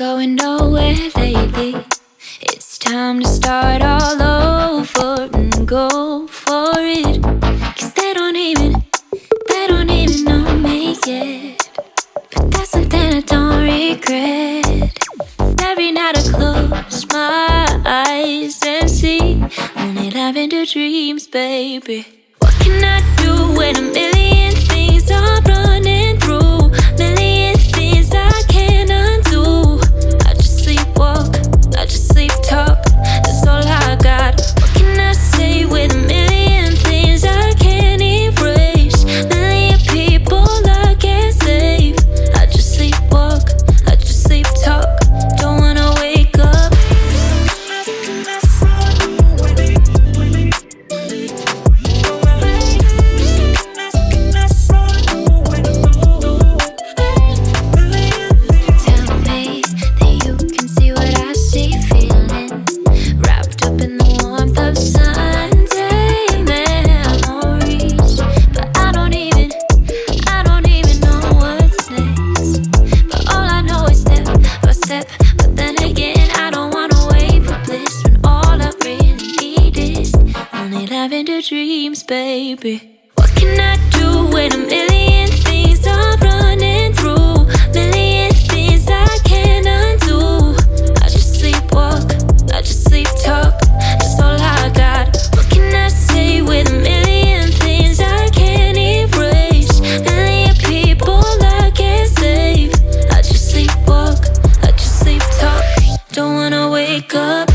going nowhere lately. It's time to start all over and go for it. 'Cause they don't even know me yet. But that's something I don't regret. Every night I close my eyes and see only lavender dreams, baby. What can I do when a million things are running through? Million things I can't undo. I just sleepwalk, I just sleep talk. That's all I got. What can I say with a million things I can't erase? Million people I can't save. I just sleepwalk, I just sleep talk. Don't wanna wake up. Tell me that you can see what I see, feeling wrapped up in the warmth of Sunday memories. But I don't even know what's next. But all I know is step by step. But then again, I don't wanna wait for bliss when all I really need is only lavender dreams, baby. What can I do when a million things are running through? Million things I can't undo. I just sleepwalk, I just sleep talk. That's all I got. What can I say with a million things I can't erase? Million people I can't save. I just sleepwalk, I just sleep talk. Don't wanna wake up.